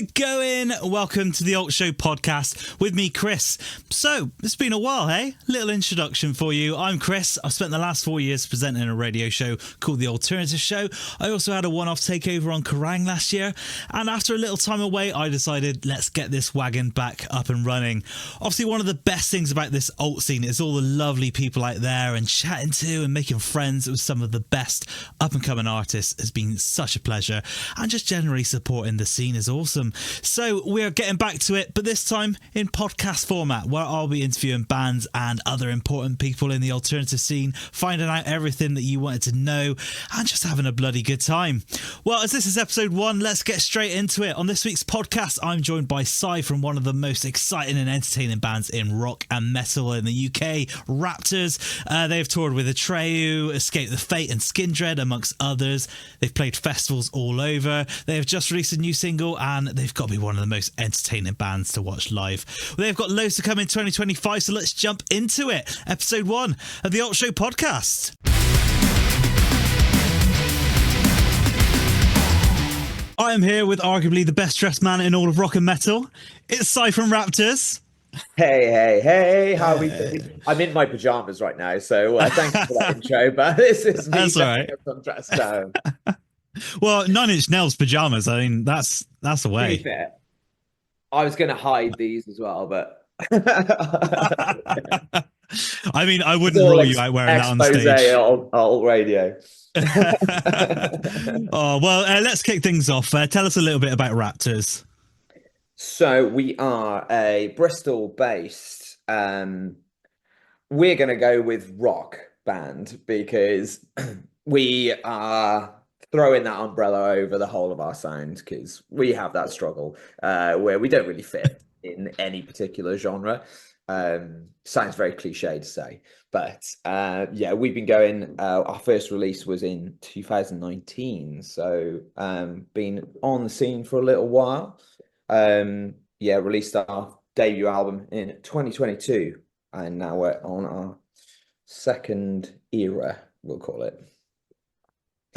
it going? Welcome to the Alt Show podcast with me, Chris. So, it's been a while, hey? Little introduction for you. I'm Chris. I've spent the last 4 years presenting a radio show called The Alternative Show. I also had a one-off takeover on Kerrang last year. And after a little time away, I decided, let's get this wagon back up and running. Obviously, one of the best things about this alt scene is all the lovely people out there and chatting to and making friends with some of the best up-and-coming artists has been such a pleasure. And just generally supporting the scene is awesome. So we're getting back to it, but this time in podcast format, where I'll be interviewing bands and other important people in the alternative scene, finding out everything that you wanted to know, and just having a bloody good time. Well, as this is episode 1, let's get straight into it. On this week's podcast, I'm joined by Sai from one of the most exciting and entertaining bands in rock and metal in the UK, Raptors. They've toured with Atreyu, Escape the Fate and Skindred, amongst others. They've played festivals all over. They have just released a new single, and they've got to be one of the most entertaining bands to watch live. They've got loads to come in 2025, so let's jump into it. Episode 1 of the Alt Show podcast. I am here with arguably the best dressed man in all of rock and metal. It's Sai from Raptors. Hey, how are we doing? I'm in my pajamas right now, so thanks for that intro, but this is me. That's all right. Dressed down. Well, 9 Inch Nails pajamas, I mean, that's the way. To be fair, I was going to hide these as well, but... I mean, I wouldn't rule you out wearing that on stage. Alt radio. Oh, well, let's kick things off. Tell us a little bit about Raptors. So we are a Bristol-based, we're going to go with rock band because we are throwing that umbrella over the whole of our sound because we have that struggle where we don't really fit in any particular genre. Sounds very cliche to say, but yeah, we've been going, our first release was in 2019, so been on the scene for a little while. Yeah, released our debut album in 2022, and now we're on our second era, we'll call it.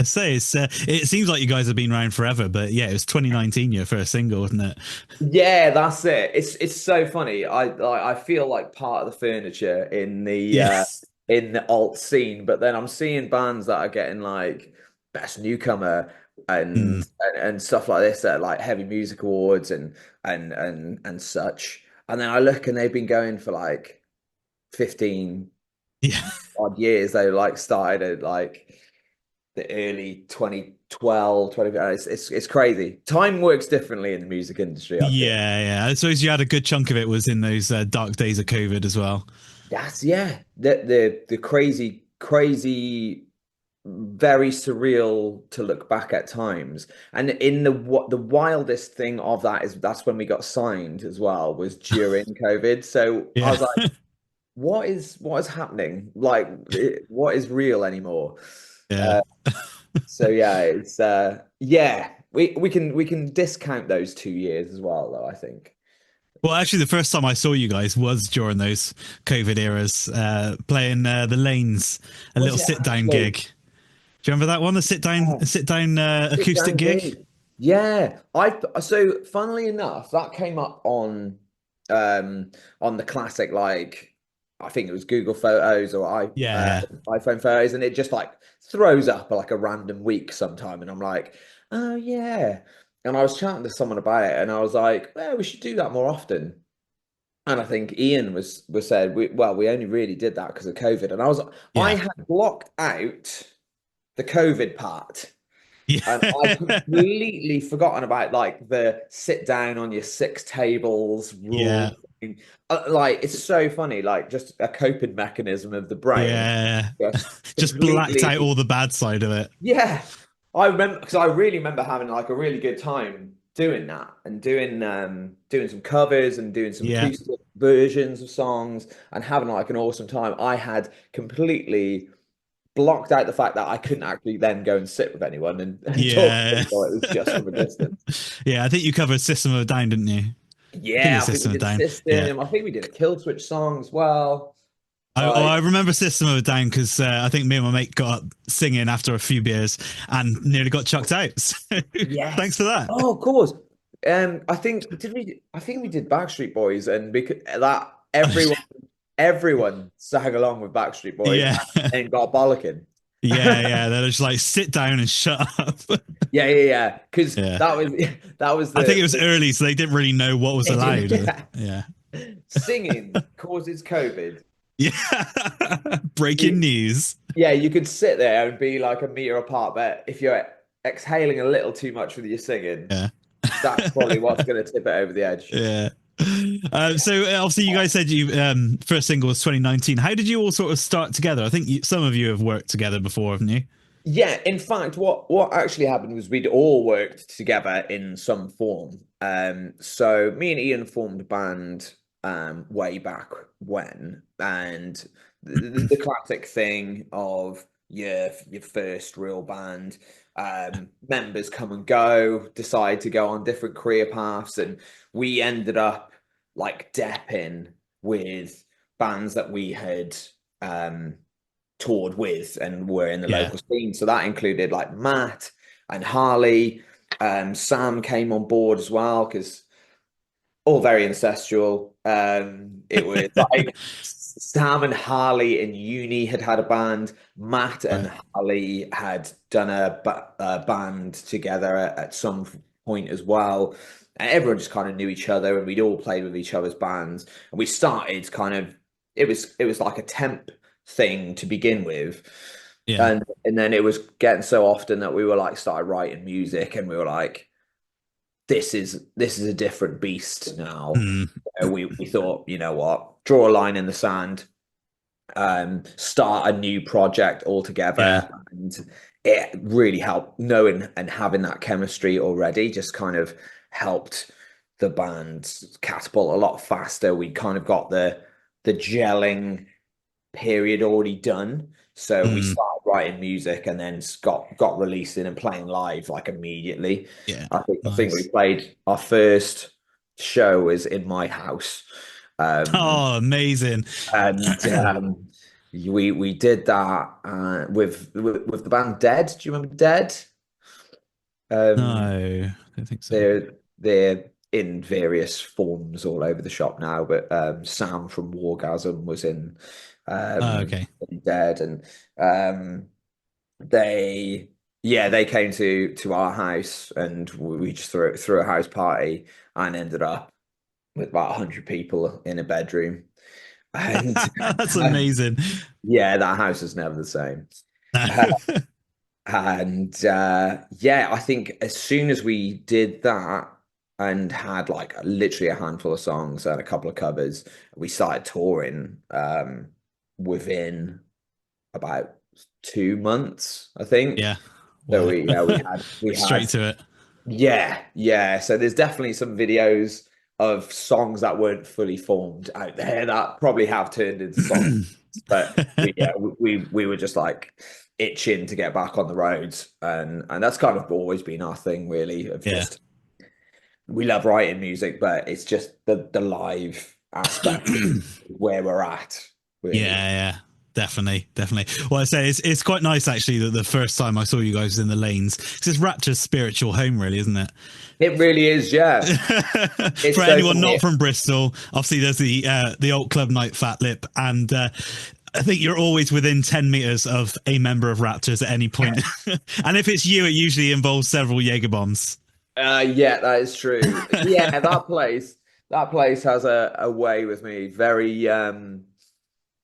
I say it seems like you guys have been around forever, but yeah, it was 2019 your first single, wasn't it? Yeah, that's it. It's so funny. I feel like part of the furniture in the in the alt scene, but then I'm seeing bands that are getting like best newcomer and stuff like this at like Heavy Music Awards and such. And then I look and they've been going for like 15 odd years. They like started at like the early 2012, 20. It's crazy. Time works differently in the music industry. Yeah. I suppose you had a good chunk of it was in those dark days of COVID as well. That's the crazy, very surreal to look back at times. And in the wildest thing of that is that's when we got signed as well, was during COVID. So I was like, what is happening? Like, what is real anymore? Yeah. So yeah, it's we can discount those 2 years as well, though, I think. Well, actually, the first time I saw you guys was during those COVID eras, playing the Lanes, a little sit-down gig. Do you remember that one? The sit-down acoustic gig? Yeah. So funnily enough, that came up on the classic, like, I think it was Google Photos or iPhone Photos, and it just like throws up like a random week sometime, and I'm like, oh yeah. And I was chatting to someone about it, and I was like, well, we should do that more often. And I think Ian was said, we only really did that because of COVID. And I had blocked out the COVID part. Yeah. And I completely forgotten about like the sit down on your 6 tables rule. Yeah. Like, it's so funny, like just a coping mechanism of the brain. Yeah. Just blacked out all the bad side of it. Yeah. I remember, because I really remember having like a really good time doing that and doing some covers and doing some acoustic versions of songs and having like an awesome time. I had completely blocked out the fact that I couldn't actually then go and sit with anyone and talk to them, so it was just from a distance. Yeah, I think you covered System of a Down, didn't you? Yeah, I think we did System. I think we did a Killswitch song as well. I remember System of a Down because I think me and my mate got up singing after a few beers and nearly got chucked out. So thanks for that. Oh, of course. I think did we? I think we did Backstreet Boys, and because that everyone sang along with Backstreet Boys Yeah. and got bollocking. Yeah. They're just like, sit down and shut up. Yeah. Because Yeah. that was I think it was early, so they didn't really know what was allowed. yeah. Yeah. Singing causes COVID. Yeah. Breaking news. Yeah, you could sit there and be like a meter apart, but if you're exhaling a little too much with your singing, Yeah. that's probably what's going to tip it over the edge. Yeah. So obviously you guys said you first single was 2019. How did you all sort of start together? I think some of you have worked together before, haven't you? Yeah, in fact, what actually happened was we'd all worked together in some form. So me and Ian formed a band way back when, and the classic thing of your first real band, members come and go, decide to go on different career paths, and we ended up like depping with bands that we had toured with and were in the local scene. So that included like Matt and Harley. Sam came on board as well because all very incestual. It was like Sam and Harley in uni had a band. Matt and Harley had done a band together at some point as well. And everyone just kind of knew each other, and we'd all played with each other's bands. And we started kind of it was like a temp thing to begin with. Yeah. And then it was getting so often that we were like started writing music, and we were like, this is a different beast now. So we thought, you know what, draw a line in the sand, start a new project altogether. And it really helped knowing and having that chemistry already just kind of helped the band catapult a lot faster. We kind of got the gelling period already done, so we started writing music and then got releasing and playing live like immediately. I think we played our first show was in my house. Oh, amazing. And we did that with the band Dead. Do you remember Dead? No, I don't think so. They're in various forms all over the shop now, but Sam from Wargasm was in okay. Dead, and they came to our house, and we just threw a house party and ended up with about 100 people in a bedroom. And that's amazing. Yeah, that house is never the same. I think as soon as we did that and had like literally a handful of songs and a couple of covers, we started touring within about 2 months, I think. Yeah. So we had straight to it. Yeah. So there's definitely some videos of songs that weren't fully formed out there that probably have turned into songs. But we were just like itching to get back on the roads, and that's kind of always been our thing, really. Of just we love writing music, but it's just the live aspect where we're at. Really. Yeah. Definitely. Well, I say it's quite nice actually that the first time I saw you guys in the lanes, because it's Rapture's spiritual home, really, isn't it? It really is, yeah. For anyone not from Bristol, obviously there's the Alt Club Night Fat Lip, and I think you're always within 10 meters of a member of Raptors at any point. And if it's you, it usually involves several Jaeger bombs. Yeah, that is true. Yeah, that place has a way with me.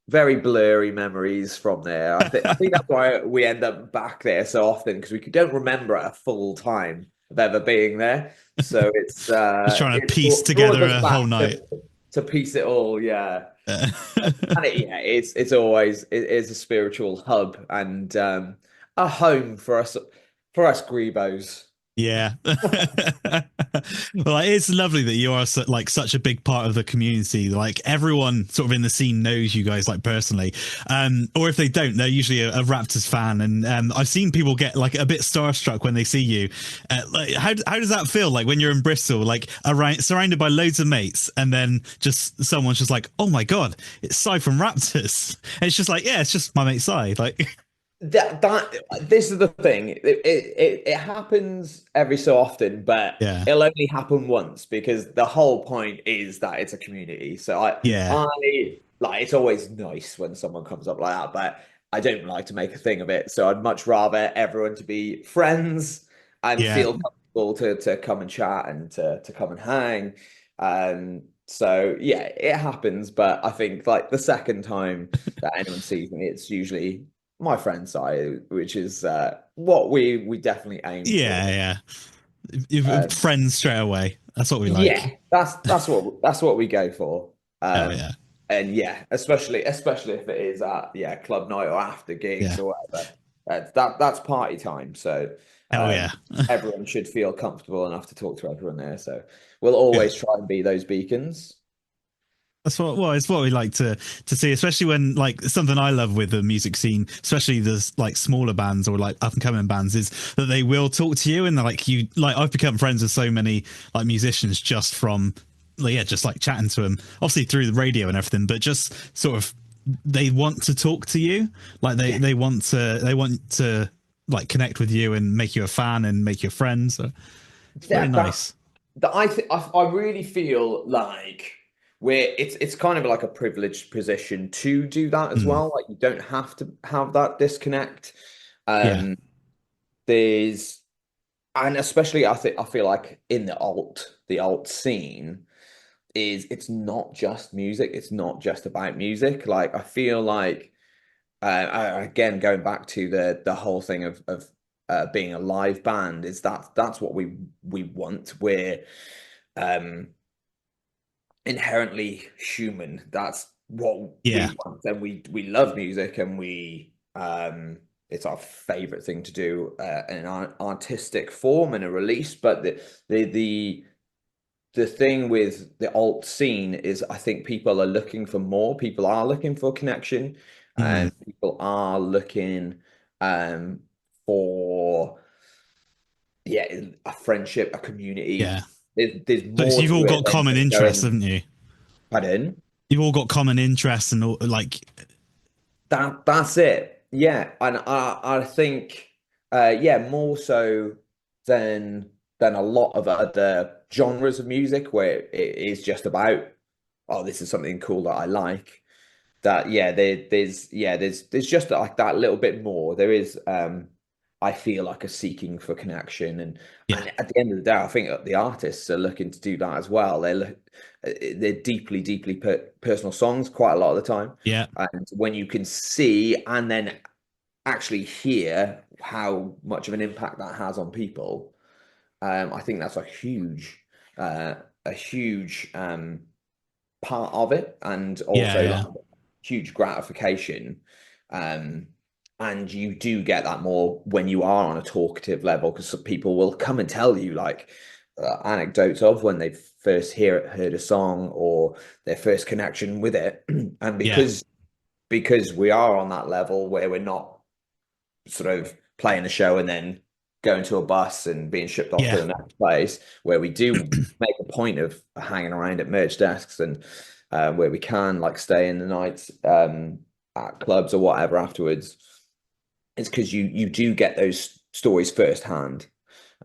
Very blurry memories from there. I think that's why we end up back there so often, because we don't remember a full time of ever being there. So it's just trying to piece together a whole night to piece it all. Yeah. And it's always a spiritual hub and a home for us Grebos. Yeah. Well, it's lovely that you are like such a big part of the community. Like everyone sort of in the scene knows you guys like personally, or if they don't, they're usually a Raptors fan. And I've seen people get like a bit starstruck when they see you. Like, how does that feel? Like when you're in Bristol, like surrounded by loads of mates, and then just someone's just like, "Oh my god, it's Cy from Raptors." And it's just like, yeah, it's just my mate Cy. Like. This is the thing. It happens every so often, but Yeah. it'll only happen once because the whole point is that it's a community. So Yeah. I like it's always nice when someone comes up like that, but I don't like to make a thing of it. So I'd much rather everyone to be friends and Yeah. feel comfortable to come and chat and to come and hang. So yeah, it happens, but I think like the second time that anyone sees me, it's usually my friend's side, which is what we definitely aim for. Yeah. Yeah. You've Um, friends straight away. That's what we like. yeah, that's what we go for. Oh yeah. And yeah, especially if it is at club night or after Yeah. gigs or whatever. That's party time. So Hell yeah. everyone should feel comfortable enough to talk to everyone there. So we'll Good. always try and be those beacons. That's what well, it's what we like to see, especially when like something I love with the music scene, especially the like smaller bands or like up and coming bands, is that they will talk to you and they're like you like I've become friends with so many like musicians just from yeah, just like chatting to them, obviously through the radio and everything, but just sort of they want to talk to you, like they want to like connect with you and make you a fan and make you a friend. So it's very That that nice. I really feel like it's kind of like a privileged position to do that as Mm, well. Like you don't have to have that disconnect. yeah. Um, there's and especially I feel like in the alt scene it's not just music. It's not just about music. Like I feel like again going back to the whole thing of being a live band is that's what we want. We're um inherently human. That's what Yeah. we want, and we love music, and we it's our favorite thing to do in an artistic form and a release. But the thing with the alt scene is, I think people are looking for more. People are looking for connection, Mm, and people are looking um for a friendship, a yeah. community. There's So more you've all to it got than common just interests, going. haven't you? Pardon? You've all got common interests and all, like, That's it. Yeah, and I think more so than a lot of other genres of music where it is just about, oh, this is something cool that I like. That there's just like that little bit more. There is I feel like a seeking for connection, yeah, and at the end of the day, I think that the artists are looking to do that as well. They're deeply personal songs quite a lot of the time, yeah, and when you can see and then actually hear how much of an impact that has on people, I think that's uh, a huge part of it, and yeah, also yeah, like huge gratification. Um, and you do get that more when you are on a talkative level because people will come and tell you like anecdotes of when they first heard a song or their first connection with it, and yeah, because we are on that level where we're not sort of playing a show and then going to a bus and being shipped off to yeah, the next place, where we do make a point of hanging around at merch desks and where we can like stay in the nights at clubs or whatever afterwards. It's because you do get those stories firsthand,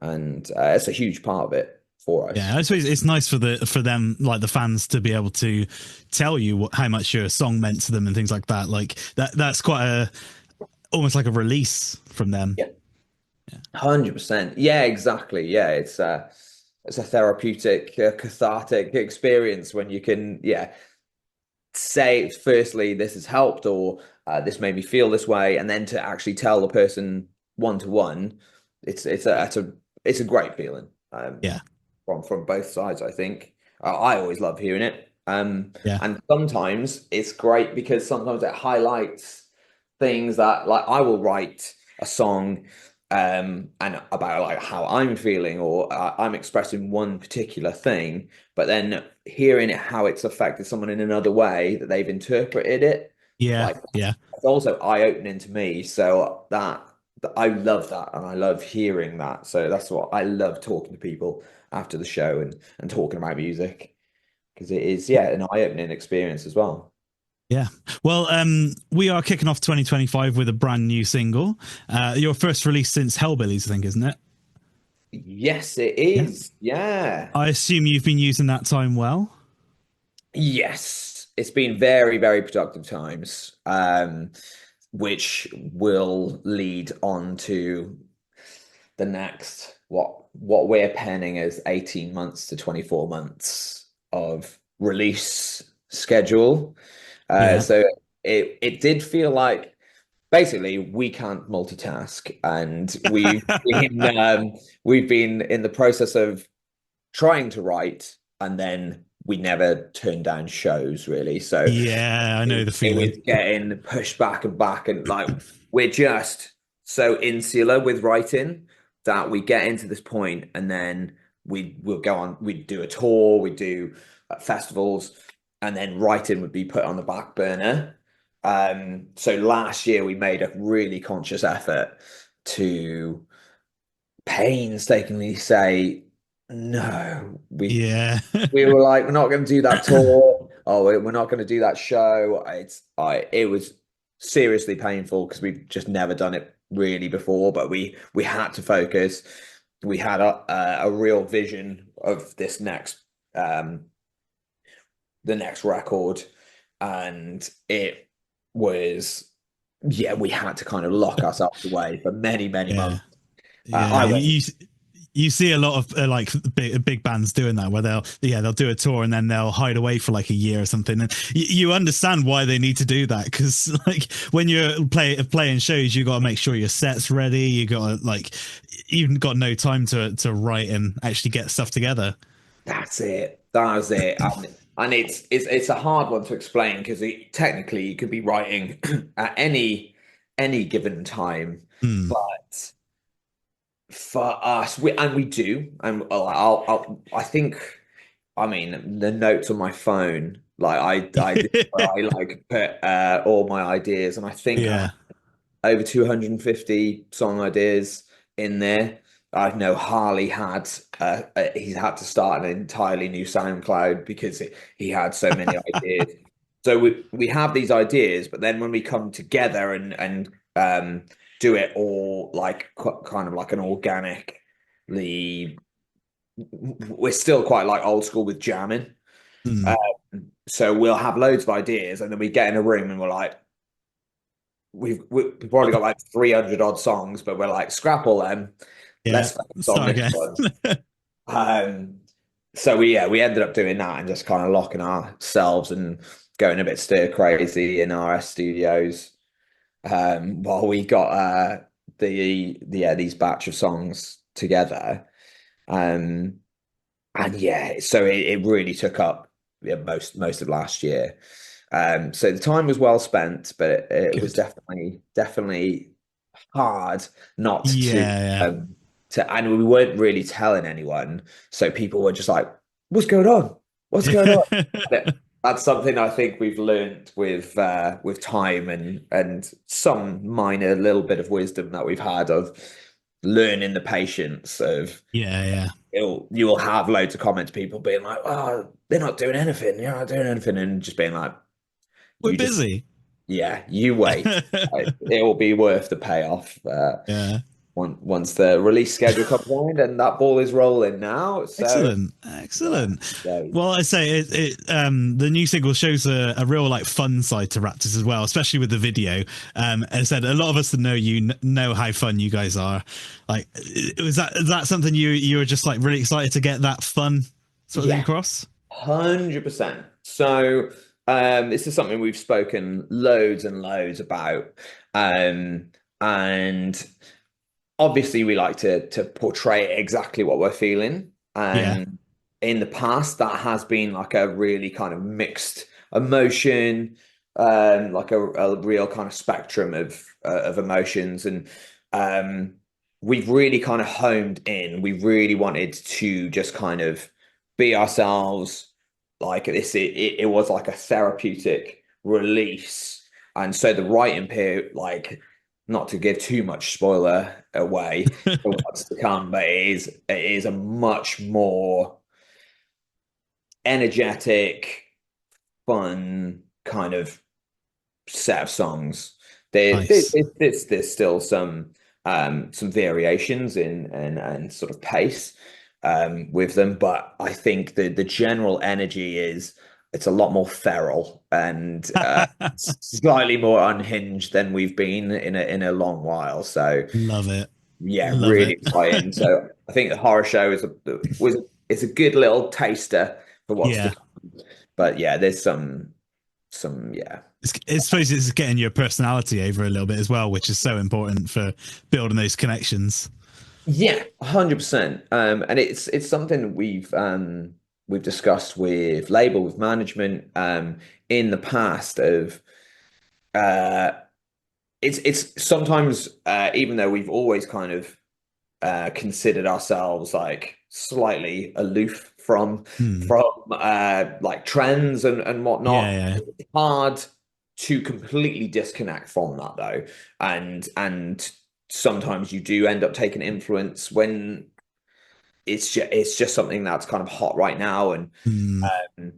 and it's a huge part of it for yeah. us. I suppose it's nice for them, like the fans, to be able to tell you how much your song meant to them and things like that. Like that's quite a almost like a release from them. Yeah, 100%. Yeah, exactly. Yeah, it's a therapeutic, cathartic experience when you can, say firstly this has helped or this made me feel this way, and then to actually tell the person one to one, it's a great feeling Yeah, from both sides. I think I always love hearing it, yeah, and sometimes it's great because sometimes it highlights things that like I will write a song and about like how I'm feeling or I'm expressing one particular thing, but then hearing it how it's affected someone in another way that they've interpreted it, yeah, like yeah. that's also eye-opening to me. So I love that and I love hearing that. So that's what I love talking to people after the show and talking about music because it is an eye-opening experience as well. Yeah. Well, we are kicking off 2025 with a brand new single. Your first release since Hellbillies, I think, isn't it? Yes, it Yeah. is. Yeah. I assume you've been using that time well. Yes, it's been very, very productive times, which will lead on to the next what we're penning as 18 months to 24 months of release schedule. Yeah. So it did feel like basically we can't multitask, and we've been in the process of trying to write, and then we never turned down shows really. So Yeah, I know the it feeling. was getting pushed back and back, and like we're just so insular with writing that we get into this point, and then we will go on. We'd do a tour, we'd do festivals, and then writing would be put on the back burner. So last year we made a really conscious effort to painstakingly say no. Yeah. We were like, we're not going to do that tour. Oh, we're not going to do that show. It was seriously painful because we've just never done it really before. But we had to focus. We had a real vision of this um the next record, and it was yeah, we had to kind of lock ourselves away for many Yeah. months. Yeah. I went. You see a lot of like big bands doing that where they'll do a tour and then they'll hide away for like a year or something, and you understand why they need to do that, because like when you're playing shows, you got to make sure your set's ready, you got to like you've got no time to write and actually get stuff together. That's it. That was it. And it's a hard one to explain because technically you could be writing at any given time, Hmm. but for us, we do, and I think, I mean, the notes on my phone, like I like put all my ideas, and I think I Yeah. over 250 song ideas in there. I know Harley had he's had to start an entirely new SoundCloud because he had so many ideas. So we have these ideas, but then when we come together and do it all like kind of like an organically, we're still quite like old school with jamming. Hmm. Um, so we'll have loads of ideas, and then we get in a room and we're like, we've probably got like 300 odd songs, but we're like, scrap all them. Yeah. Let's focus on Start this again. one. Um, so we ended up doing that and just kind of locking ourselves and going a bit stir crazy in our studios, while we got these batch of songs together. Um, and yeah, so it really took up, yeah, most of last year. So the time was well spent, but it was Good. definitely hard not Yeah. and we weren't really telling anyone. So people were just like, "What's going on? What's going on?" Yeah. That's something I think we've learned with time and some minor little bit of wisdom that we've had of learning the patience of Yeah. Yeah. you will have loads of comments, people being like, "Oh, they're not doing anything. You're not doing anything," and just being like, We're "You just, busy. yeah, you wait. It will be worth the payoff Yeah. once the release schedule comes around, and that ball is rolling now." So Excellent, yeah, excellent. so Well, I say the new single shows a real like fun side to Raptors as well, especially with the video. As I said, a lot of us that know you know how fun you guys are. Like, is that something you were just like really excited to get that fun sort of thing yeah, across? 100%. So this is something we've spoken loads and loads about, and obviously we like to portray exactly what we're feeling, Yeah, and in the past that has been like a really kind of mixed emotion, like a real kind of spectrum of emotions, and um we've really kind of honed in. We really wanted to just kind of be ourselves. Like this, it was like a therapeutic release, and so the writing period, like, not to give too much spoiler away for what's to come, but it is a much more energetic, fun kind of set of songs. Nice. There's still some variations in and sort of pace with them, but I think the general energy is it's a lot more feral and slightly more unhinged than we've been in a long while. So Love it. yeah, Love really it. exciting. So I think the horror show it's a good little taster for what's to Yeah. come. But yeah, there's some yeah. I suppose it's getting your personality over a little bit as well, which is so important for building those connections. Yeah, 100%. And it's something we've discussed with label, with management, in the past of uh it's sometimes even though we've always kind of considered ourselves like slightly aloof Hmm. from like trends and Yeah, whatnot. yeah. It's hard to completely disconnect from that though, and sometimes you do end up taking influence when it's just something that's kind of hot right now, and Hmm. um,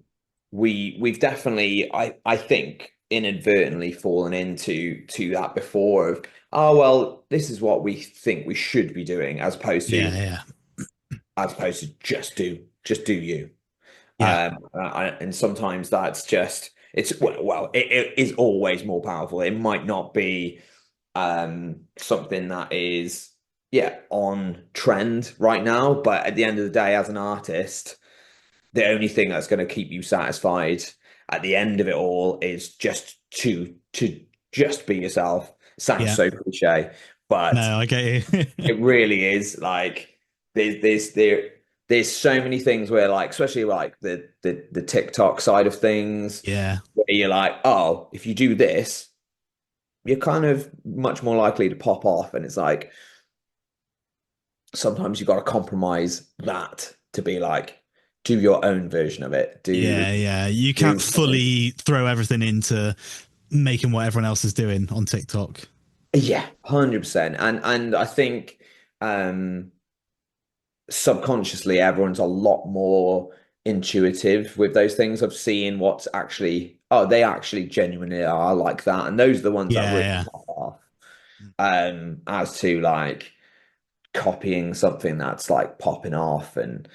we've definitely I think inadvertently fallen into that before of oh well this is what we think we should be doing Yeah, yeah. as opposed to just do you Yeah. and sometimes that's just it's it is always more powerful. It might not be something that is yeah on trend right now, but at the end of the day as an artist the only thing that's going to keep you satisfied at the end of it all is just to just be yourself. Sounds Yeah. so cliche, but No, I get you. it really is like there's so many things where like especially like the TikTok side of things Yeah. where you're like, oh, if you do this, you're kind of much more likely to pop off. And it's like sometimes you got to compromise that to be like, do your own version of it. Yeah, yeah. You Do can't fully throw everything into making what everyone else is doing on TikTok. yeah, 100%. And I think um subconsciously everyone's a lot more intuitive with those things of seeing what's actually oh they actually genuinely are like that, and those are the ones that Yeah, really yeah. pop off as to like copying something that's like popping off, and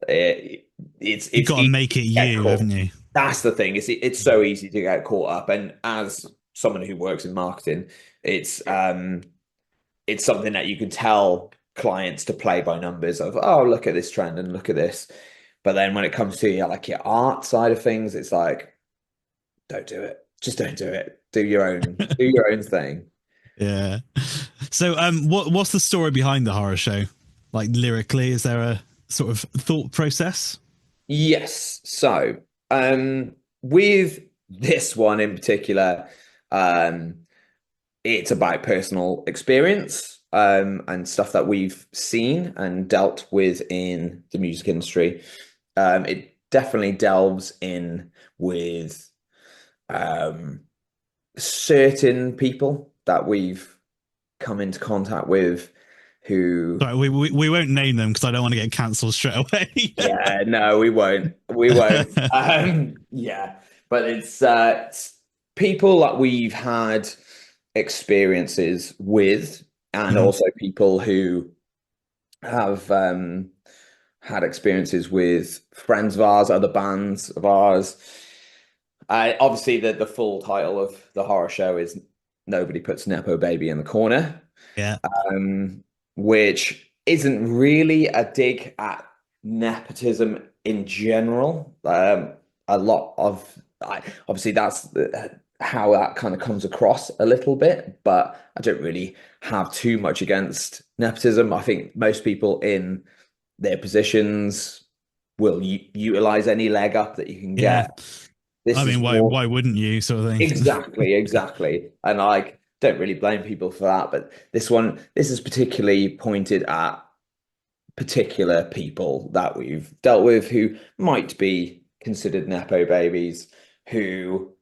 You've it's got to easy make to it get you, caught. haven't you? That's the thing. It's so easy to get caught up, and as someone who works in marketing, it's something that you can tell clients to play by numbers of, oh, look at this trend and look at this. But then when it comes to like your art side of things, it's like, don't do it. Just don't do it. Do your own thing. Yeah. So, what's the story behind the horror show? Like lyrically, is there a sort of thought process? Yes. So, with this one in particular, um, it's about personal experience and stuff that we've seen and dealt with in the music industry. It definitely delves in with um, certain people that we've come into contact with who Sorry, we won't name them because I don't want to get cancelled straight away. yeah no we won't yeah, but it's people that we've had experiences with, and Mhm. also people who have had experiences with friends of ours, other bands of ours. Obviously, the full title of the horror show is Nobody Puts Nepo Baby in the Corner, Yeah. um, which isn't really a dig at nepotism in general. A lot of, obviously, that's how that kind of comes across a little bit, but I don't really have too much against nepotism. I think most people in their positions will utilize any leg up that you can Yeah. get. This I mean, is more why wouldn't you, sort of thing? exactly. And I don't really blame people for that, but this is particularly pointed at particular people that we've dealt with who might be considered Nepo babies, who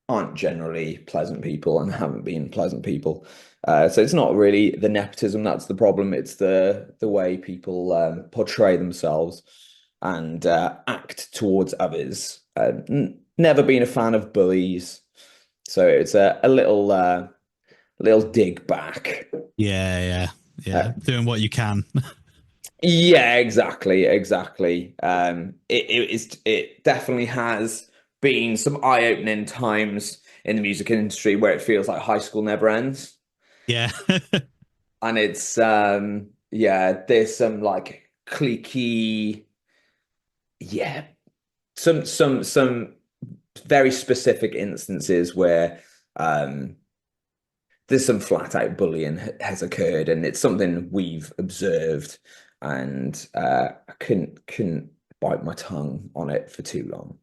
aren't generally pleasant people and haven't been pleasant people. So it's not really the nepotism that's the problem. It's the way people portray themselves and act towards others. Never been a fan of bullies. So it's a little dig back. Yeah, doing what you can. Yeah, exactly. It definitely has been some eye-opening times in the music industry where it feels like high school never ends. Yeah. And it's yeah, there's some like cliquey, yeah, some very specific instances where um there's some flat out bullying has occurred, and it's something we've observed, and I couldn't bite my tongue on it for too long.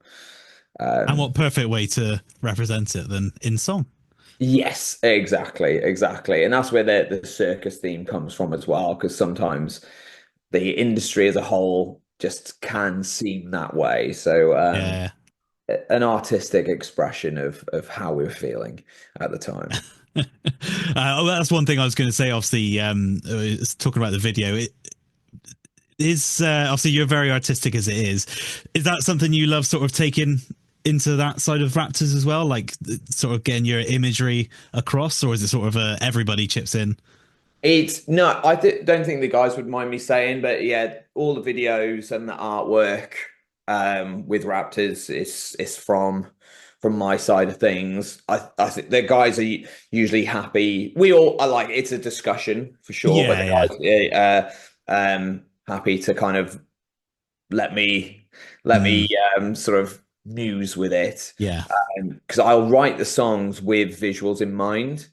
And Um, what perfect way to represent it than in song? yes, exactly, and that's where the circus theme comes from as well, because sometimes the industry as a whole just can seem that way. So Yeah. an artistic expression of how we were feeling at the time. That's one thing I was going to say. Obviously, talking about the video, it is obviously you're very artistic as it is. Is that something you love, sort of taking into that side of Raptors as well, like sort of getting your imagery across, or is it sort of everybody chips in? It's no, don't think the guys would mind me saying, but yeah, all the videos and the artwork with Raptors is from my side of things. I think the guys are usually happy. We all are like it's a discussion for sure, but Yeah, the yeah, guys happy to kind of let me let mm, me sort of muse with it yeah. because I'll write the songs with visuals in mind.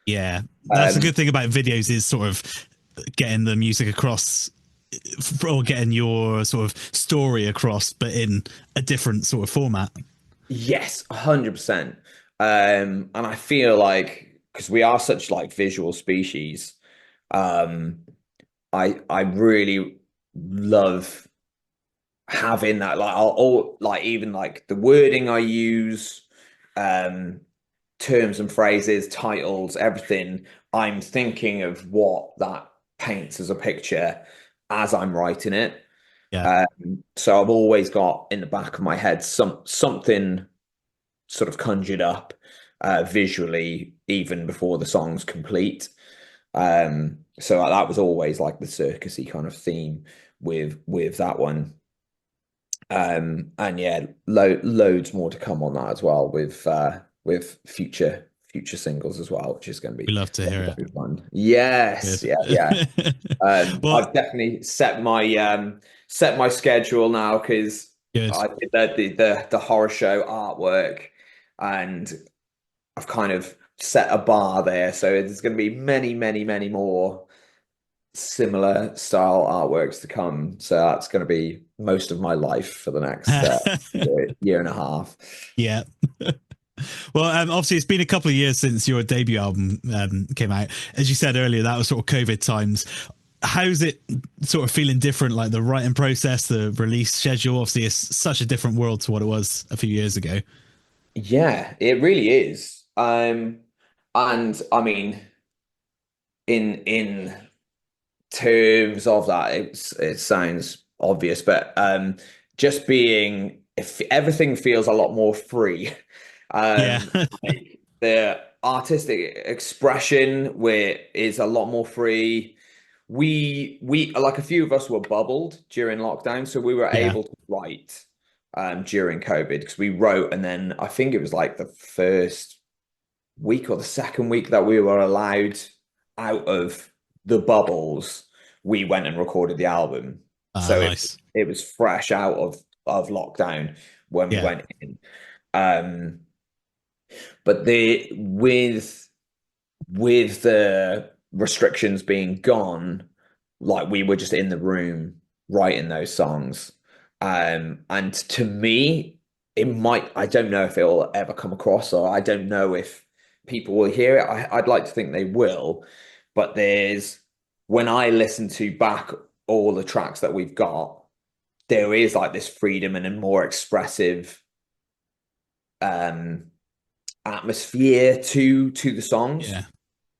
Yeah, that's a Um, good thing about videos is sort of getting the music across or getting your sort of story across, but in a different sort of format. Yes, 100%. And I feel like because we are such like visual species, um, I really love having that like like even like the wording I use, um, terms and phrases, titles, everything. I'm thinking of what that paints as a picture as I'm writing it. Yeah, So I've always got in the back of my head something sort of conjured up visually even before the song's complete. So that was always like the circusy kind of theme with that one. And yeah, loads more to come on that as well with future singles as well, which is going to we be love to hear it. very fun. Yes, yeah. Good. Well, I've definitely set my schedule now because good. I did the horror show artwork, and I've kind of set a bar there. So there's going to be many more similar style artworks to come. So that's going to be most of my life for the next year and a half. Yeah. Well, obviously, it's been a couple of years since your debut album came out. As you said earlier, that was sort of COVID times. How's it sort of feeling different, like the writing process, the release schedule? Obviously, it's such a different world to what it was a few years ago. Yeah, it really is. And I mean, in terms of that, it sounds obvious, but just being if everything feels a lot more free. Yeah. Like the artistic expression where is a lot more free. We like a few of us were bubbled during lockdown, so we were Yeah. able to write during COVID because we wrote, and then I think it was like the first week or the second week that we were allowed out of the bubbles, we went and recorded the album. So Nice. it was fresh out of lockdown when we Yeah. went in. Um, but the with the restrictions being gone, like we were just in the room writing those songs. And to me, I don't know if it will ever come across, or I don't know if people will hear it. I'd like to think they will, but when I listen to back all the tracks that we've got, there is like this freedom and a more expressive um atmosphere to the songs. Yeah.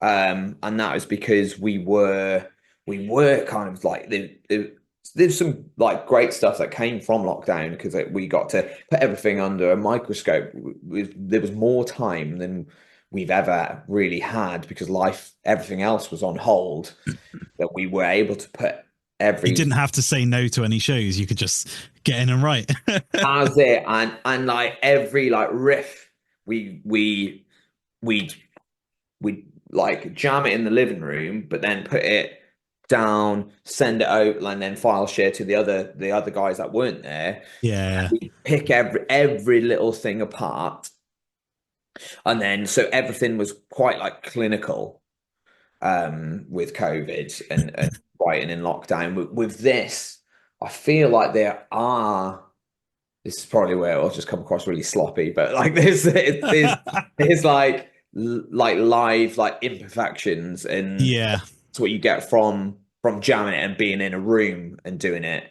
And that was because we were kind of like the there's some like great stuff that came from lockdown because we got to put everything under a microscope. There was more time than we've ever really had because everything else was on hold, that we were able to put You every didn't have to say no to any shows. You could just get in and write. as it and like every like riff we we like jam it in the living room, but then put it down, send it out, and then file share to the other guys that weren't there. Yeah. We pick every little thing apart, and then so everything was quite like clinical with COVID and writing in lockdown. With this, I feel like this is probably where it'll just come across really sloppy, but like there's like live like imperfections, and Yeah. it's what you get from jamming it and being in a room and doing it.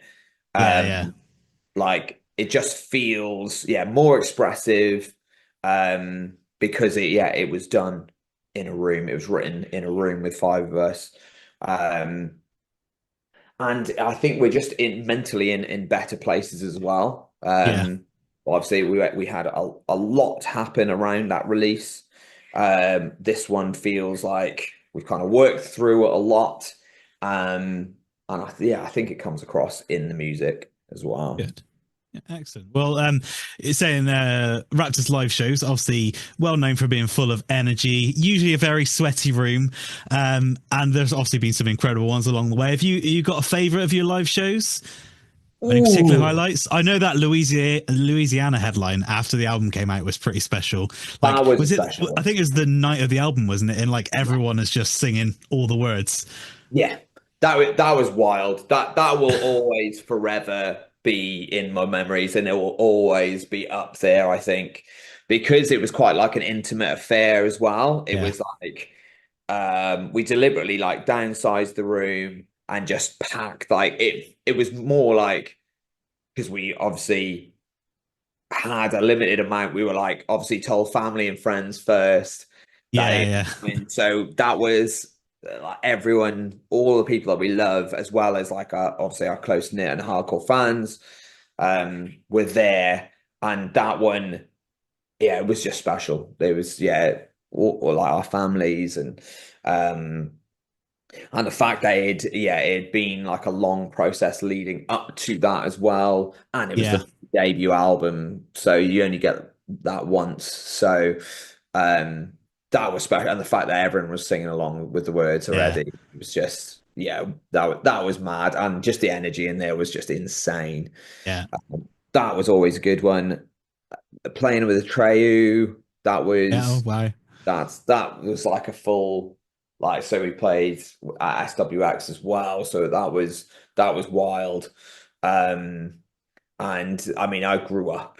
Yeah. Like it just feels more expressive, because it was done in a room. It was written in a room with five of us. And I think we're just mentally in better places as well. Yeah. Obviously we had a lot happen around that release. This one feels like we've kind of worked through it a lot. And I think it comes across in the music as well. Good. Yeah, excellent. Well, it's saying Raptors live shows, obviously well known for being full of energy, usually a very sweaty room, and there's obviously been some incredible ones along the way. Have you got a favorite of your live shows? Any particular highlights? I know that Louisiana headline after the album came out was pretty special. Like, That was it? special. I think it was the night of the album, wasn't it? And like everyone is just singing all the words. Yeah, that was wild. That will always forever be in my memories, and it will always be up there, I think, because it was quite like an intimate affair as well. It was like we deliberately like downsized the room and just packed like it was more like, because we obviously had a limited amount, we were like obviously told family and friends first. And so that was like everyone, all the people that we love, as well as like obviously our close knit and hardcore fans, were there. And that one, it was just special. There was all like our families, and the fact that it'd been like a long process leading up to that as well, and it was the debut album, so you only get that once. So that was special, and the fact that everyone was singing along with the words already, it was just that was mad, and just the energy in there was just insane. That was always a good one. Playing with Atreyu, that was that was like a full, like, so we played at SWX as well, so that was wild. And I mean, I grew up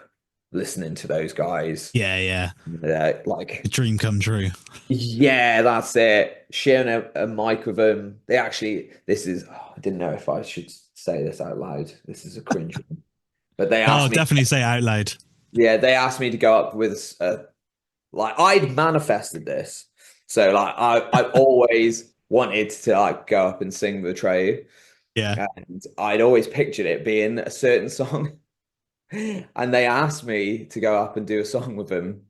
listening to those guys. Like a dream come true. Yeah, that's it. Sharing a mic with them. They actually, I didn't know if I should say this out loud. This is a cringe one. But they asked me. Definitely say it out loud. Yeah, they asked me to go up with like, I'd manifested this. So like I've always wanted to like go up and sing with Atreyu. And I'd always pictured it being a certain song. And they asked me to go up and do a song with them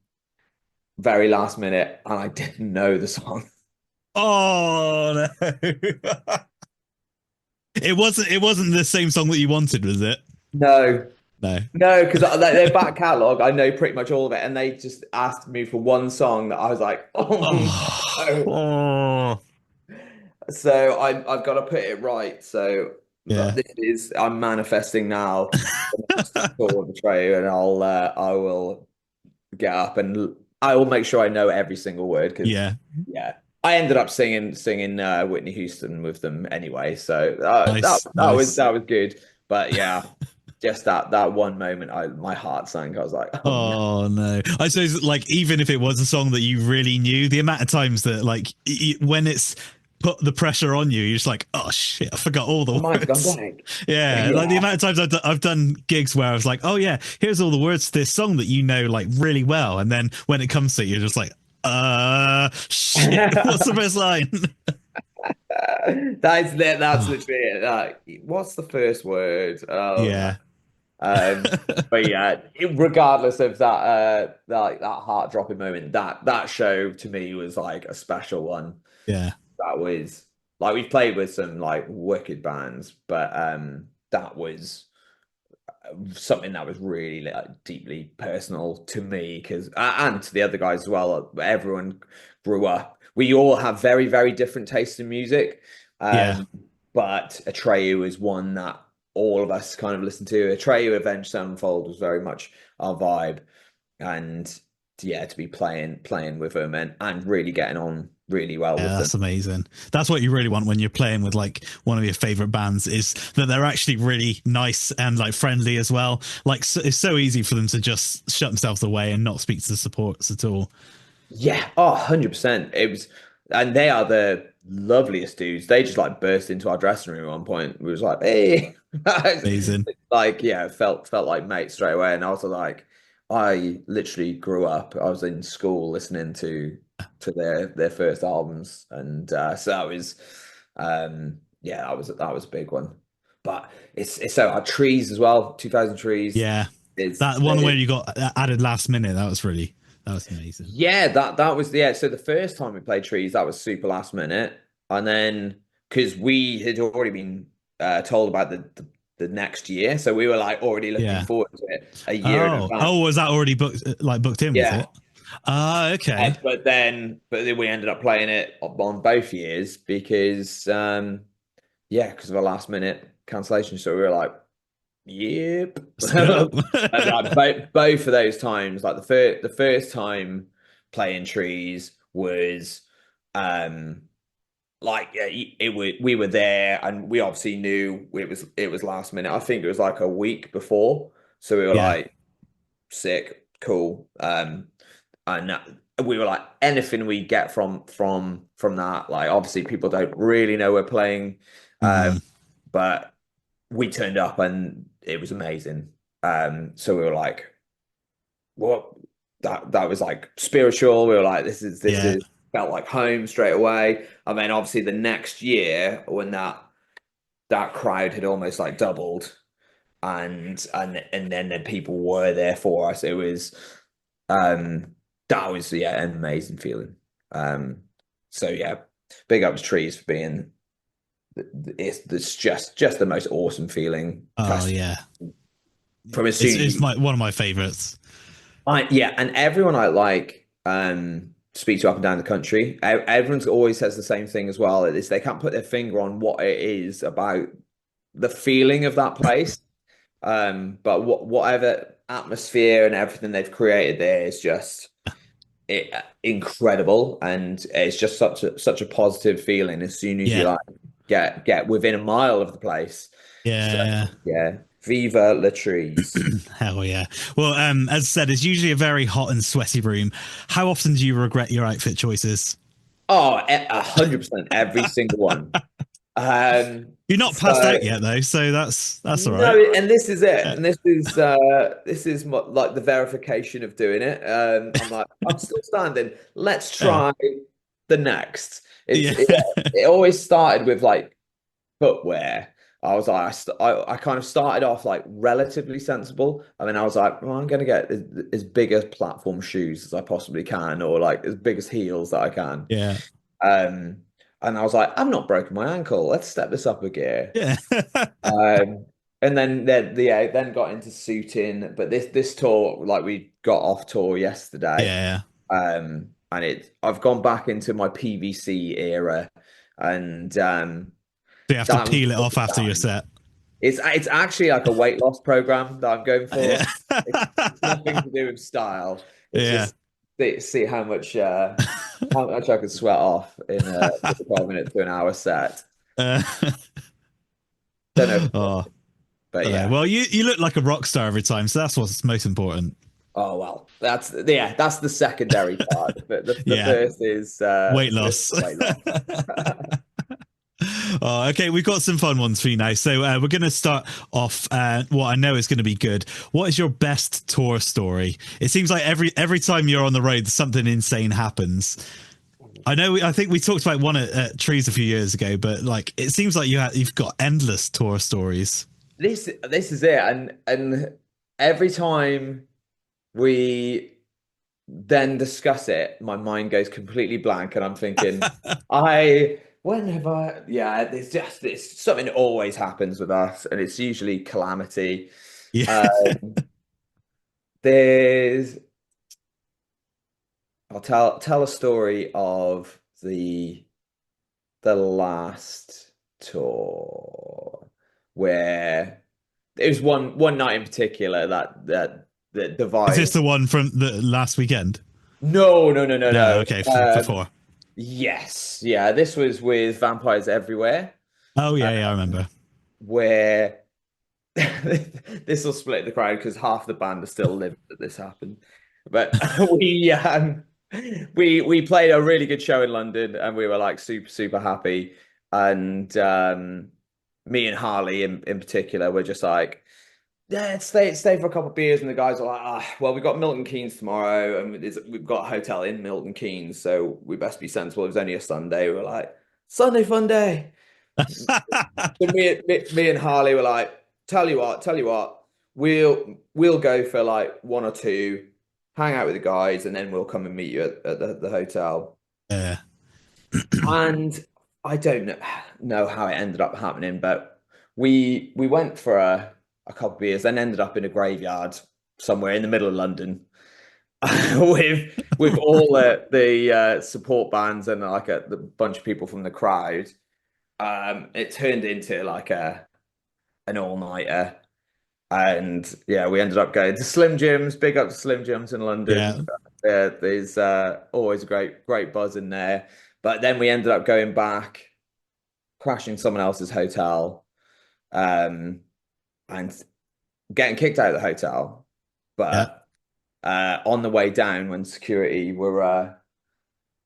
very last minute, and I didn't know the song. Oh no. It wasn't the same song that you wanted, was it? No, because their back catalogue, I know pretty much all of it, and they just asked me for one song that I was like, no. So I've got to put it right. So I'm manifesting now. And I will get up and I will make sure I know every single word. I ended up singing Whitney Houston with them anyway. So that was good. But just that one moment, my heart sank. I was like, oh no. I suppose, like, even if it was a song that you really knew, the amount of times that, like, when it's put the pressure on you, you're just like, oh shit, I forgot all the words. Like the amount of times I've done gigs where I was like, oh yeah, here's all the words to this song that you know like really well, and then when it comes to it, you're just like, shit, what's the first line? That's literally it. What's the first word? Oh, no. Yeah. But yeah, regardless of that heart dropping moment, that show to me was like a special one. Yeah. That was like we've played with some like wicked bands, but that was something that was really like, deeply personal to me because and to the other guys as well. Everyone grew up. We all have very, very different tastes in music, Yeah. but Atreyu is one that all of us kind of listen to. Atreyu Avenged Sevenfold was very much our vibe, and yeah, to be playing with them and really getting on really well Yeah, with them. that's amazing. That's what you really want when you're playing with like one of your favorite bands, is that they're actually really nice and like friendly as well. Like it's so easy for them to just shut themselves away and not speak to the supports at all. Yeah, oh, 100%. It was, and they are the loveliest dudes. They just like burst into our dressing room at one point. We was like, hey, Amazing. like, yeah, felt like mates straight away. And I was like, I literally grew up. I was in school listening to their first albums, and so that was, yeah, that was a big one. But it's so our trees as well. 2000 trees Yeah, is that one where you got added last minute. That was amazing. Yeah, that was yeah. So the first time we played trees, that was super last minute, and then because we had already been told about the next year, so we were like already looking Yeah. forward to it a year in Oh, advance. was that already booked in? Was Yeah, it? Ah, okay. but then we ended up playing it on both years because yeah, because of a last minute cancellation. So we were like, yep. Let's go. And like both of those times, like the first time playing trees was like yeah, we were there and we obviously knew it was last minute. I think it was like a week before. So we were Yeah. like sick, cool. And we were like anything we get from that, like obviously people don't really know we're playing. Mm. But we turned up and it was amazing. So we were like, what? That was like spiritual. We were like, this Yeah. is felt like home straight away. And then obviously the next year when that crowd had almost like doubled and then people were there for us. It was that was yeah, an amazing feeling. So yeah, big ups trees for being it's just the most awesome feeling. Oh yeah. From as soon as It's one of my favorites. yeah, and everyone I like speak to up and down the country, everyone's always says the same thing as well. Is they can't put their finger on what it is about the feeling of that place. But whatever atmosphere and everything they've created there is just incredible, and it's just such a positive feeling as soon as you Yeah. like get within a mile of the place. So Yeah. yeah, viva la trees. Hell yeah. Well, as I said, it's usually a very hot and sweaty room. How often do you regret your outfit choices? Oh, 100% every single one. You're not passed So out yet, though, so that's all no, right. and this is it, Yeah. and this is like the verification of doing it. I'm like, I'm still standing. Let's Yeah. try the next. Yeah. It always started with like footwear. I was like, I kind of started off like relatively sensible, and then I was like, well, I'm gonna get as big as platform shoes as I possibly can, or like as big as heels that I can. Yeah. Um, and I was like, I've not broken my ankle. Let's step this up a gear. Yeah. And then got into suiting. But this tour, like we got off tour yesterday. Yeah. And I've gone back into my PVC era, and So you have to that was peel it off after your set. it's actually like a weight loss program that I'm going for. Yeah. It's nothing to do with style. It's Yeah. just see how much I could sweat off in a 12 minute to an hour set. Uh, Don't know, oh, but yeah. well, you look like a rock star every time, so that's what's most important. Oh well, that's the secondary part. But the Yeah. first is Weight loss. weight loss. Oh, okay, we've got some fun ones for you now. So we're going to start off what I know is going to be good. What is your best tour story? It seems like every time you're on the road, something insane happens. I know. I think we talked about one at Trees a few years ago, but like it seems like you've got endless tour stories. This is it, and every time we then discuss it, my mind goes completely blank, and I'm thinking, when have I? Yeah, it's something that always happens with us, and it's usually calamity. Yeah. There's I'll tell a story of the last tour where it was one night in particular that Is divided. this the one from the last weekend? No. No. Okay. Before. Yes, yeah. This was with Vampires Everywhere. Oh yeah, I remember. Where this will split the crowd because half the band are still living that this happened. But we played a really good show in London and we were like super happy. And me and Harley in particular were just like, yeah, stay for a couple of beers. And the guys are like, well, we've got Milton Keynes tomorrow and we've got a hotel in Milton Keynes, so we best be sensible. It was only a Sunday. We were like, Sunday fun day. So me and Harley were like, tell you what, we'll go for like one or two, hang out with the guys, and then we'll come and meet you at the hotel. Yeah. And I don't know how it ended up happening, but we went for a couple of beers, then ended up in a graveyard somewhere in the middle of London with all the support bands and like the bunch of people from the crowd. It turned into like an all-nighter, and yeah, we ended up going to Slim Jims. Big up to Slim Jims in London. Yeah. There's always a great buzz in there. But then we ended up going back, crashing someone else's hotel, and getting kicked out of the hotel. But on the way down, when security were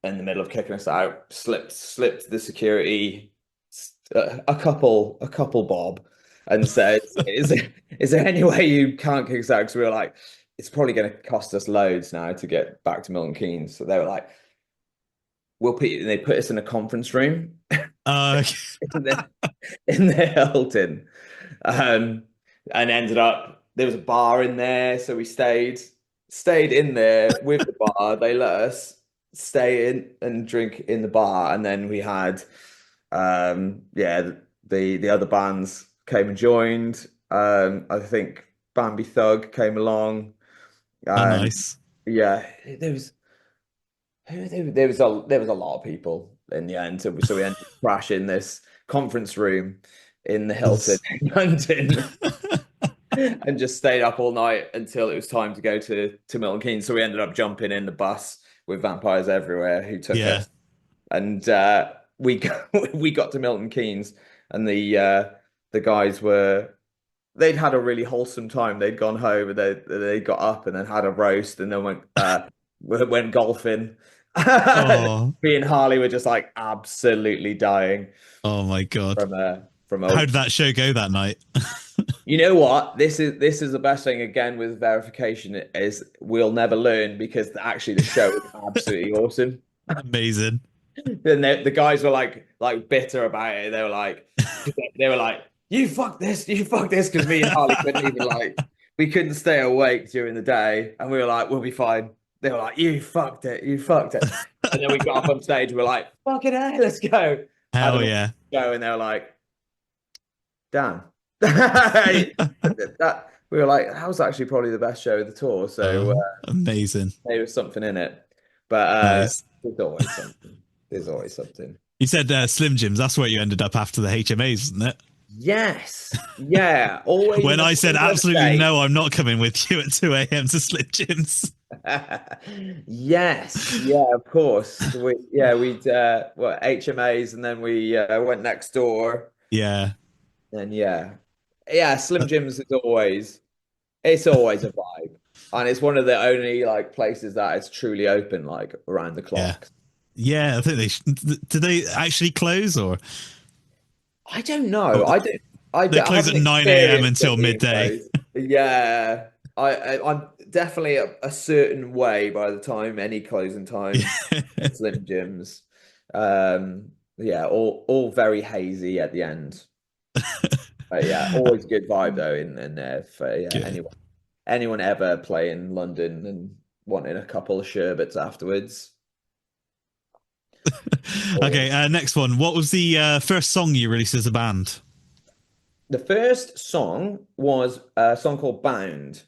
in the middle of kicking us out, slipped the security a couple bob and said, is there any way you can't kick us out? Because we were like, it's probably going to cost us loads now to get back to Milton Keynes. So they were like, they put us in a conference room in the Hilton, and ended up, there was a bar in there. So we stayed in there with the bar. They let us stay in and drink in the bar. And then we had, the other bands came and joined. I think Bambi Thug came along. Nice. Yeah, there was a lot of people in the end. So we ended up crashing this conference room in the Hilton in London and just stayed up all night until it was time to go to Milton Keynes. So we ended up jumping in the bus with Vampires Everywhere, who took us, and we got to Milton Keynes, and the guys they'd had a really wholesome time. They'd gone home and they got up and then had a roast and then went golfing. Me and Harley were just like absolutely dying. Oh my god! From how did that show go that night? You know what? This is the best thing again with verification is we'll never learn, because actually the show was absolutely awesome. Amazing. Then the guys were like bitter about it. They were like, you fuck this, because me and Harley couldn't even we couldn't stay awake during the day, and we were like, we'll be fine. They were like, you fucked it. And then we got up on stage, we were like, fucking hell, let's go. Hell yeah. Go, and they were like, damn. We were like, that was actually probably the best show of the tour. So amazing. There was something in it. But nice. There's always something. You said Slim Jims, that's where you ended up after the HMAs, isn't it? Yes. Yeah. Always. When I said absolutely no, I'm not coming with you at 2 a.m. to Slim Jims. Yes. Yeah, of course. We'd HMAs, and then we went next door. Yeah. And Slim Jims is always a vibe. And it's one of the only places that is truly open around the clock. Yeah, I think did they actually close, or I don't know. They close at 9 a.m. until midday. Yeah. I'm definitely a certain way by the time any closing time at Slim Jims. Yeah, all very hazy at the end. But yeah, always good vibe though in there for yeah Good. anyone ever playing London and wanting a couple of sherbets afterwards. Okay, next one. What was the first song you released as a band? The first song was a song called Bound,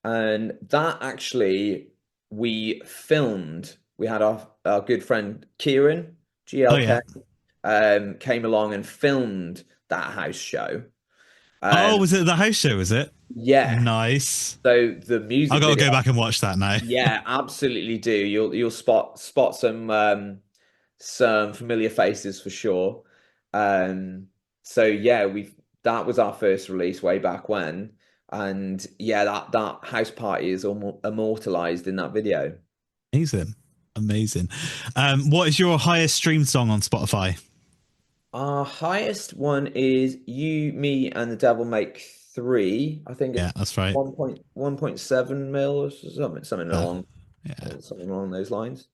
and that actually we filmed. We had our good friend Kieran, Oh yeah. GLK, came along and filmed that house show. Oh, Um, was it the house show? Was it? yeah, Nice. so the I music gotta video, go back and watch that now. yeah, absolutely do. You'll spot some familiar faces for sure. Um, so yeah, we've that was our first release way back when, and yeah, that house party is immortalized in that video. Amazing, amazing. What is your highest streamed song on Spotify? Our highest one is "You, Me, and the Devil Make Three." I think Yeah, it's that's right. 1.7 mil or Uh, yeah. something along those lines.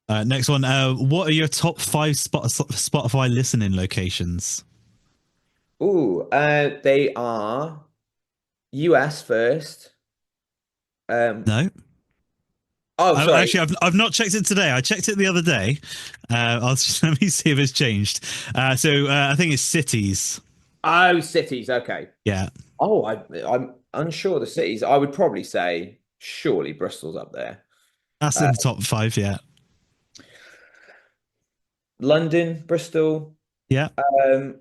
Next one. What are your top five Spotify listening locations? Ooh, they are US first. Um, No. oh, sorry. Actually, I've not checked it today. I checked it the other day. I'll just let me see if it's changed. I think it's cities. Oh, cities. Okay. Yeah, Oh, I'm unsure of the cities. I would probably say surely Bristol's up there. that's Uh, in the top five. Yeah, London, Bristol. yeah, Um,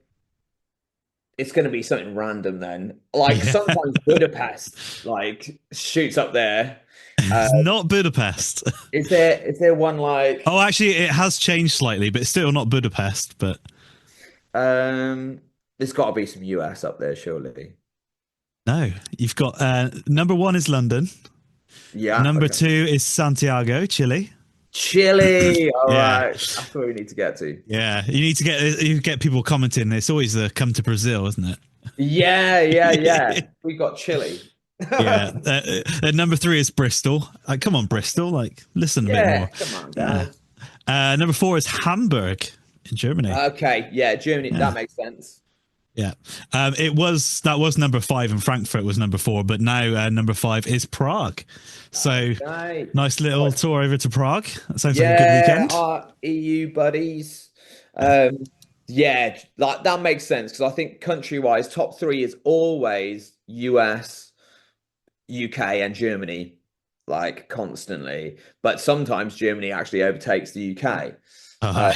it's going to be something random then. Like yeah. sometimes Budapest like shoots up there. Uh, It's not Budapest. is there one like Oh, actually, it has changed slightly, but it's still not Budapest. But um? There's got to be some US up there, surely. no, you've got number one is London. Yeah. Number Okay. two is Santiago, Chile. Chile. All Yeah, right. That's where we need to get to. yeah. You need to get people commenting. It's always the come to Brazil, isn't it? Yeah. Yeah. Yeah. We got Chile. Yeah. Number three is Bristol. Come on, Bristol. Like, listen a bit Yeah, more. come on, Uh, guys. Number four is Hamburg in Germany. Okay, yeah, Germany, Yeah. that makes sense. Yeah. That was number five, and Frankfurt was number four, but now number five is Prague. So Okay. nice little tour over to Prague. That sounds like a good Yeah, weekend. our EU buddies. Yeah. Yeah, like that makes sense because I think country-wise, top three is always US, UK, and Germany, like constantly. But sometimes Germany actually overtakes the UK. Uh-huh.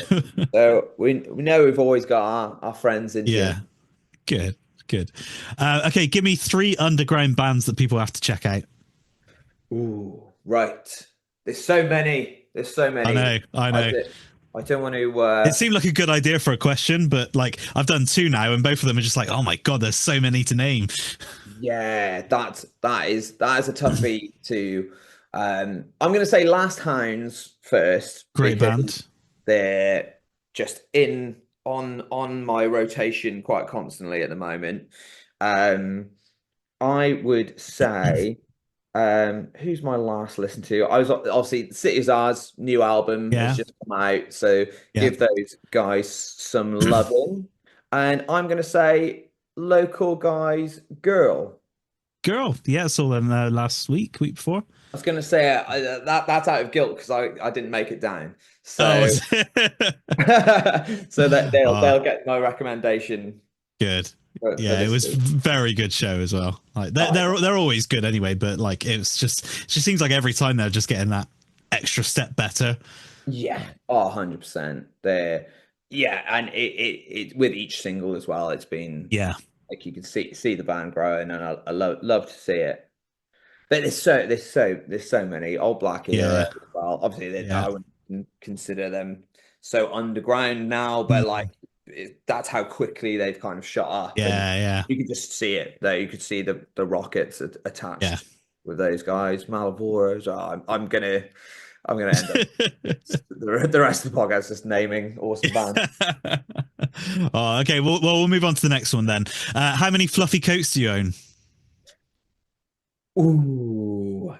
So we know we've always got our friends in Yeah. Germany. Good. Good. Okay, give me three underground bands that people have to check out. Ooh, right. There's so many. There's so I many. know. I I, know. d- I don't want to. It seemed like a good idea for a question, but like I've done two now, and both of them are just like, oh my god, there's so many to name. Yeah, that is a toughie to. I'm going to say Last Hounds first Great because band. they're just in on my rotation quite constantly at the moment. Um, I would say. Who's my last listen to? I was obviously City's Ours new album has Yeah. just come out, so Yeah. give those guys some loving. And I'm gonna say local guys, girl. Girl. Yeah, I saw them last week before. I was gonna say that's out of guilt because I didn't make it down. Oh, So so that oh, they'll get my recommendation good. for Yeah, it this was week. very good show as well. Like they're always good anyway, but like it just seems like every time they're just getting that extra step better. Yeah, 100%. There, yeah, and it with each single as well, it's been Yeah. like you can see the band growing, and I love to see it. But there's so many old Black era Yeah. as well. Obviously, Yeah. I wouldn't consider them so underground now, but like Mm. that's how quickly they've kind of shot up, and Yeah, yeah. you could just see it there. You could see the rockets Yeah. attached with those guys. Malavoros. I'm gonna end up the rest of the podcast just naming awesome bands. Oh, okay. Well, we'll move on to the next one then. How many fluffy coats do you own? Ooh,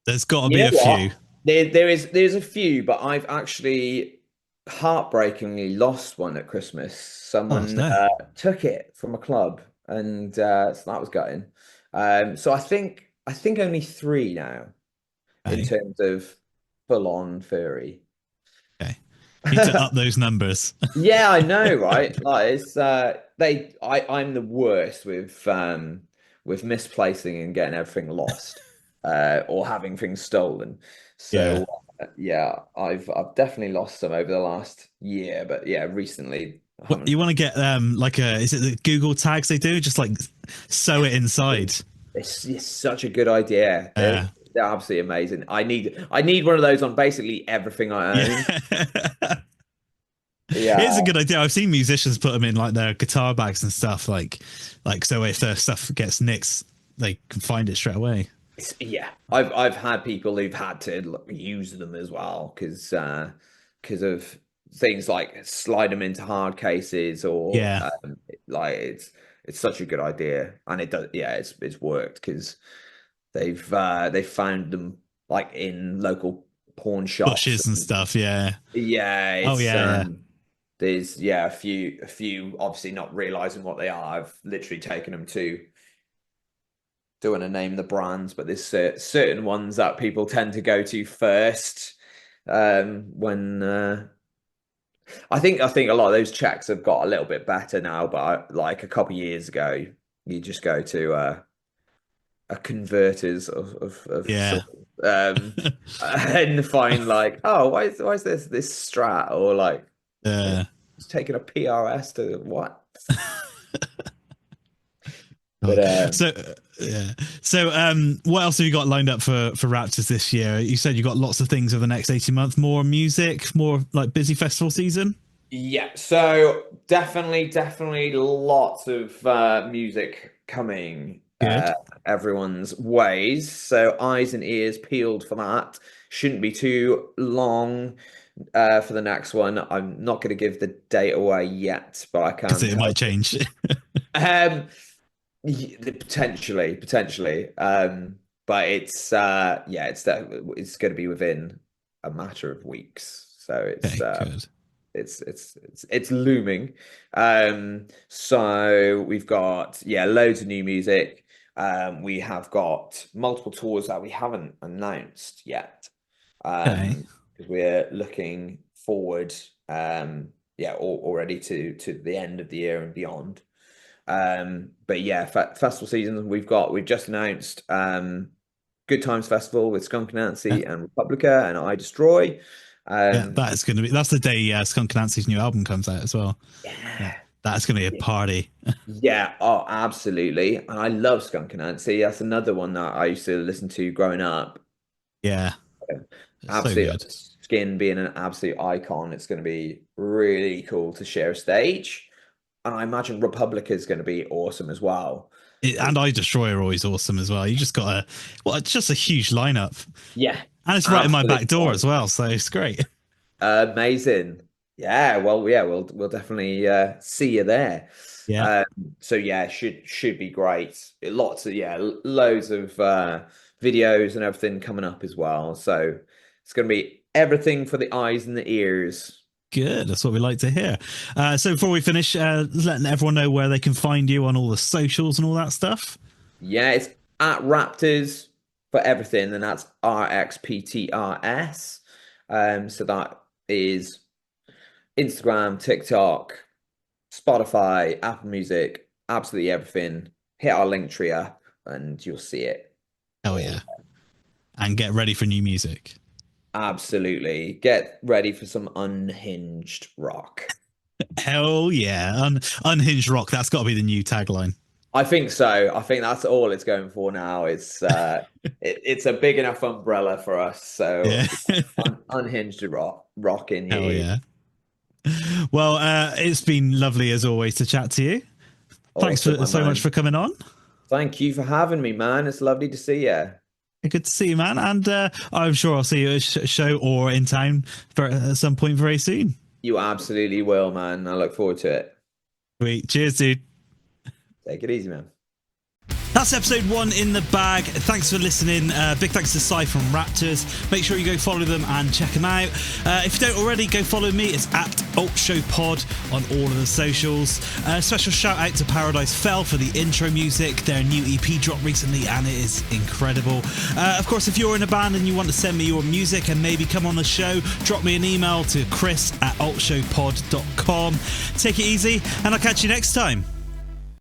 There's got to you be know a what? few. There's a few, but I've actually heartbreakingly lost one at Christmas. Oh Someone no. took it from a club, and so that was gutting. So I think only three now in Okay. terms of full on furry. Okay. Need to up those numbers. Yeah, I know, right? Like it's I'm the worst with misplacing and getting everything lost or having things stolen. Yeah. So yeah, I've definitely lost some over the last year, but yeah, recently I What haven't. you want to get like a is it the Google tags they do? Just like sew it inside. It's such a good idea. Yeah. They're absolutely amazing. I need one of those on basically everything I Yeah. own. It's a Yeah. good idea. I've seen musicians put them in like their guitar bags and stuff like so if their stuff gets nicked, they can find it straight away. Yeah, I've had people who've had to use them as well because of things like slide them into hard cases or Yeah. like it's such a good idea and it does yeah it's worked because they've found them like in local pawn shops. Bushes and stuff, yeah. Yeah, Oh it's yeah, there's yeah a few obviously not realizing what they are. I've literally taken them to don't want to name the brands, but there's certain ones that people tend to go to first. When I think a lot of those checks have got a little bit better now, but like a couple of years ago, you just go to a converters of yeah. sort and find like, oh, why is this Strat or like uh, it's taking a PRS to what? oh, But so yeah. So what else have you got lined up for Raptors this year? You said you got lots of things over the next 18 months, more music, more like busy festival season. yeah, so definitely lots of music coming Good. everyone's ways. So eyes and ears peeled for that. Shouldn't be too long for the next one. I'm not going to give the date away yet, but I Because can it tell might change. potentially. But yeah, it's going to be within a matter of weeks. So Okay, good. it's looming. So we've got yeah, loads of new music. We have got multiple tours that we haven't announced yet. Okay. Because we're looking forward, yeah, already to the end of the year and beyond. But yeah, festival season we've just announced Good Times Festival with Skunk Yeah, Nancy and Republica and I Destroy. yeah, Um, that's the day Skunk Nancy's new album comes out as well. Yeah, yeah, that's gonna be a party. yeah, oh, absolutely. And I love Skunk Nancy. That's another one that I used to listen to growing up. Yeah, so Absolute good. Skin being an absolute icon. It's going to be really cool to share a stage. And I imagine Republica is going to be awesome as well. And I Destroy are always awesome as well. You just got it's just a huge lineup, Yeah, and it's right in my absolutely. back door as well, so it's great. Amazing. Yeah, well, yeah, we'll definitely see you there. Yeah, Um, so yeah, should be great. Lots of yeah, loads of videos and everything coming up as well. So it's going to be everything for the eyes and the ears. good. That's what we like to hear. So before we finish, letting everyone know where they can find you on all the socials and all that stuff. Yeah, it's at Raptors for everything, and that's RXPTRS. So that is Instagram, TikTok, Spotify, Apple Music, absolutely everything. Hit our link tree up and you'll see it. Hell yeah. And get ready for new music. Absolutely. Get ready for some unhinged rock. Hell yeah. Unhinged rock. That's got to be the new tagline. I think so. I think that's all it's going for now. It's a big enough umbrella for us. So Yeah. unhinged rock in Hell here. yeah. Well, it's been lovely as always to chat to you. Thanks Awesome, so much for coming on. Thank you for having me, man. It's lovely to see you. Good to see you, man. And I'm sure I'll see you at a show or in town at some point very soon. You absolutely will, man. I look forward to it. Sweet. Cheers, dude. Take it easy, man. That's episode 1 in the bag. Thanks for listening. Big thanks to Cy from Raptors. Make sure you go follow them and check them out. If you don't already, go follow me. It's at Alt Show Pod on all of the socials. Special shout out to Paradise Fell for the intro music. Their new EP dropped recently and it is incredible. Of course, if you're in a band and you want to send me your music and maybe come on the show, drop me an email to chris@altshowpod.com. Take it easy and I'll catch you next time.